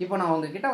இப்போ நான் உங்ககிட்ட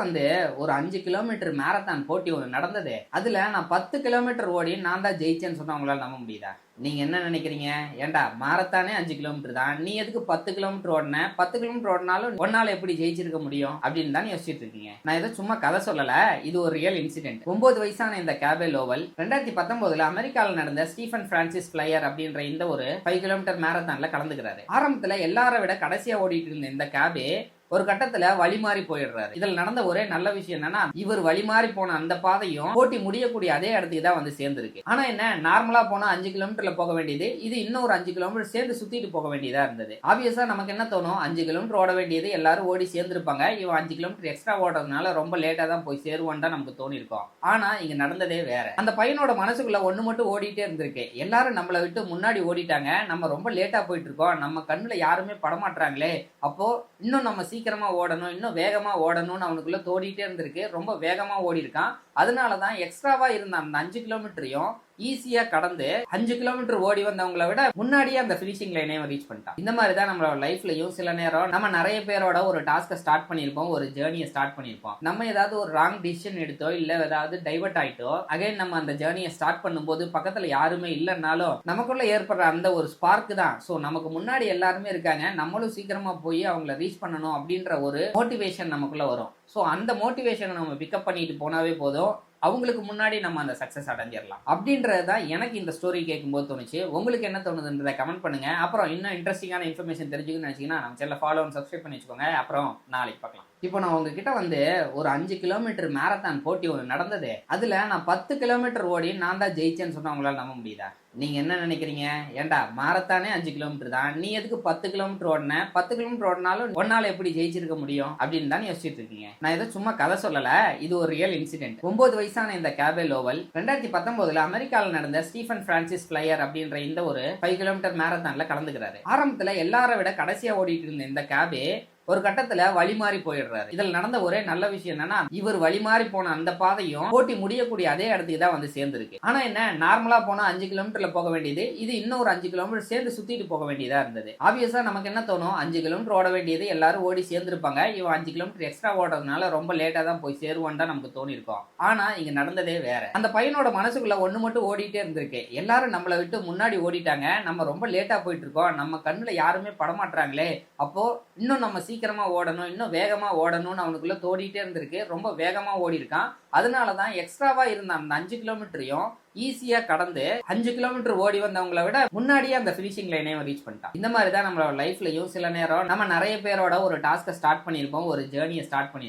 ஒரு 5 கிலோமீட்டர் மேரத்தான் போட்டி ஒண்ணு நடந்தது. அதுல நான் 10 கிலோமீட்டர் ஓடி நான் தான் ஜெயிச்சேன்னு சொன்னா உங்களால நம்ப முடியுதா? நீங்க என்ன நினைக்கிறீங்க? ஏன்டா மாரத்தானே 5 கிலோமீட்டர் தான். நீ எதுக்கு 10 கிலோமீட்டர் ஓடுன? 10 கிலோமீட்டர் ஓடுனாலும் உன்னால எப்படி ஜெயிச்சிருக்க முடியும்? அப்படின்னு தான் யோசிச்சுட்டு இருக்கீங்க. நான் ஏதோ சும்மா கதை சொல்லல. இது ஒரு ரியல் இன்சிடென்ட். 9 வயசான இந்த கேபே லோவல் 2019 அமெரிக்கால நடந்த ஸ்டீஃபன் பிரான்சிஸ் பிளையர் அப்படின்ற இந்த ஒரு 5 கிலோமீட்டர் மேரத்தான்ல கலந்துக்கிறாரு. ஆரம்பத்துல எல்லாரை விட கடைசியா ஓடிட்டு இருந்த இந்த கேபே ஒரு கட்டத்துல வழி மாறி போயிடுறாரு. இதுல நடந்த ஒரே நல்ல விஷயம் என்னன்னா, இவர் வழி மாறி போன அந்த பாதையும் போட்டி முடியக்கூடிய அதே இடத்துக்கு தான் சேர்ந்திருக்கு. ஆனா என்ன, நார்மலா போனா 5 கிலோமீட்டர்ல போக வேண்டியது இது இன்னும் ஒரு 5 கிலோமீட்டர் சேர்ந்து சுத்திட்டு போக வேண்டியதா இருந்தது. ஆப்வியஸா நமக்கு என்ன தோணும், 5 கிலோமீட்டர் ஓட வேண்டியது எல்லாரும் ஓடி சேர்ந்திருப்பாங்க, இவன் 5 கிலோமீட்டர் எக்ஸ்ட்ரா ஓடுறதுனால ரொம்ப லேட்டா தான் போய் சேருவான்னு தான் நமக்கு தோணி இருக்கும். ஆனா இங்க நடந்ததே வேற. அந்த பையனோட மனசுக்குள்ள ஒண்ணு மட்டும் ஓடிட்டே இருந்திருக்கு, எல்லாரும் நம்மளை விட்டு முன்னாடி ஓடிட்டாங்க, நம்ம ரொம்ப லேட்டா போயிட்டு இருக்கோம், நம்ம கண்ணுல யாருமே படமாட்டாங்களே, அப்போ இன்னும் நம்ம சீக்கிரமா ஓடணும், இன்னும் வேகமா ஓடணும்னு அவனுக்குள்ள தோடிட்டே இருந்திருக்கு. ரொம்ப வேகமா ஓடி இருக்கான். அதனாலதான் எக்ஸ்ட்ராவா இருந்த அந்த 5 கிலோமீட்டரையும் ஈஸியா கடந்து 5 கிலோமீட்டர் ஓடி வந்தவங்களை விட முன்னாடியே அந்த பினிஷிங் லைனையும் ரீச் பண்ணிட்டான். இந்த மாதிரி தான் நம்மளோட லைஃப்லயும் சில நேரம் நம்ம நிறைய பேரோட ஒரு டாஸ்கை ஸ்டார்ட் பண்ணியிருப்போம், ஒரு ஜேர்னியை ஸ்டார்ட் பண்ணியிருப்போம். நம்ம ஏதாவது ஒரு ராங் டிசிஷன் எடுத்தோ இல்ல ஏதாவது டைவர்ட் ஆயிட்டோ அகைன் நம்ம அந்த ஜேர்னியை ஸ்டார்ட் பண்ணும்போது பக்கத்துல யாருமே இல்லைன்னாலும் நமக்குள்ள ஏற்படுற அந்த ஒரு ஸ்பார்க் தான். ஸோ நமக்கு முன்னாடி எல்லாருமே இருக்காங்க, நம்மளும் சீக்கிரமா போய் அவங்கள ரீச் பண்ணணும் அப்படின்ற ஒரு மோட்டிவேஷன் நமக்குள்ள வரும். ஸோ அந்த மோட்டிவேஷனை நம்ம பிக்கப் பண்ணிட்டு போனாவே போதும், அவங்களுக்கு முன்னாடி நம்ம அந்த சக்சஸ் அடைஞ்சிடலாம். அப்படின்றது தான் எனக்கு இந்த ஸ்டோரி கேட்கும்போது தோணுச்சு. உங்களுக்கு என்ன தோணுதுன்றதை கமெண்ட் பண்ணுங்க. அப்புறம் இன்னும் இன்ட்ரெஸ்டிங்கான இன்ஃபர்மேஷன் தெரிஞ்சுக்கணும்னு நினைச்சீங்கன்னா நம்ம சேனலை ஃபாலோ அண்ட் சப்ஸ்கிரைப் பண்ணி வச்சுக்கோங்க. அப்புறம் நாளைக்கு பார்க்கலாம். இப்போ நான் உங்ககிட்ட ஒரு 5 கிலோமீட்டர் மேரத்தான் போட்டி ஒன்று நடந்தது. அதுல நான் 10 கிலோமீட்டர் ஓடி நான் தான் ஜெயிச்சேன்னு சொன்னா உங்களால நம்ப முடியுதா? நீங்க என்ன நினைக்கிறீங்க? ஏன்டா மாரத்தானே 5 கிலோமீட்டர் தான், நீ எதுக்கு 10 கிலோமீட்டர் ஓடின? 10 கிலோமீட்டர் ஓடினாலும் உன்னால எப்படி ஜெயிச்சிருக்க முடியும் அப்படின்னு தான் யோசிச்சுட்டு இருக்கீங்க. நான் ஏதோ சும்மா கதை சொல்லல. இது ஒரு ரியல் இன்சிடென்ட். 9 வயசான இந்த கேபே லோவல் 2019 அமெரிக்கால நடந்த ஸ்டீஃபன் பிரான்சிஸ் பிளையர் அப்படின்ற இந்த ஒரு 5 கிலோமீட்டர் மேரத்தான்ல கலந்துக்கிறாரு. ஆரம்பத்துல எல்லாரை விட கடைசியா ஓடிட்டு இருந்த இந்த கேபே ஒரு கட்டத்துல வழி மாறி போயிடுறாரு. இதுல நடந்த ஒரே நல்ல விஷயம் என்னன்னா, இவர் வழி மாறி போன அந்த பாதையும் போட்டி முடியக்கூடிய அதே இடத்துக்கு தான் சேர்ந்திருக்கு. ஆனா என்ன, நார்மலா போனா 5 கிலோமீட்டர்ல போக வேண்டியது இது இன்னும் ஒரு 5 கிலோமீட்டர் சேர்ந்து சுத்திட்டு போக வேண்டியதா இருந்தது. ஆப்வியஸா நமக்கு என்ன தோணும், 5 கிலோமீட்டர் ஓட வேண்டியது எல்லாரும் ஓடி சேர்ந்திருப்பாங்க, இவன் 5 கிலோமீட்டர் எக்ஸ்ட்ரா ஓடுறதுனால ரொம்ப லேட்டா தான் போய் சேருவான்னு தான் நமக்கு தோணி இருக்கும். ஆனா இங்க நடந்ததே வேற. அந்த பையனோட மனசுக்குள்ள ஒண்ணு மட்டும் ஓடிட்டே இருந்திருக்கு, எல்லாரும் நம்மளை விட்டு முன்னாடி ஓடிட்டாங்க, நம்ம ரொம்ப லேட்டா போயிட்டு இருக்கோம், நம்ம கண்ணுல யாருமே படமாட்டாங்களே, அப்போ இன்னும் நம்ம சீக்கிரமா ஓடணும், இன்னும் வேகமா ஓடணும்னு அவனுக்குள்ள தோடிட்டே இருந்திருக்கு. ரொம்ப வேகமா ஓடி இருக்கான். அதனாலதான் எக்ஸ்ட்ராவா இருந்த அந்த 5 கிலோமீட்டரையும் ஈஸியா கடந்து 5 கிலோமீட்டர் ஓடி வந்தவங்களை விட முன்னாடியே அந்த பினிஷிங் லைனையும் ரீச் பண்ணிட்டான். இந்த மாதிரி தான் நம்மளோட லைஃப்லயும் சில நேரம் நம்ம நிறைய பேரோட ஒரு டாஸ்கை ஸ்டார்ட் பண்ணியிருப்போம், ஒரு ஜேர்னியை ஸ்டார்ட் பண்ணியிருப்போம்.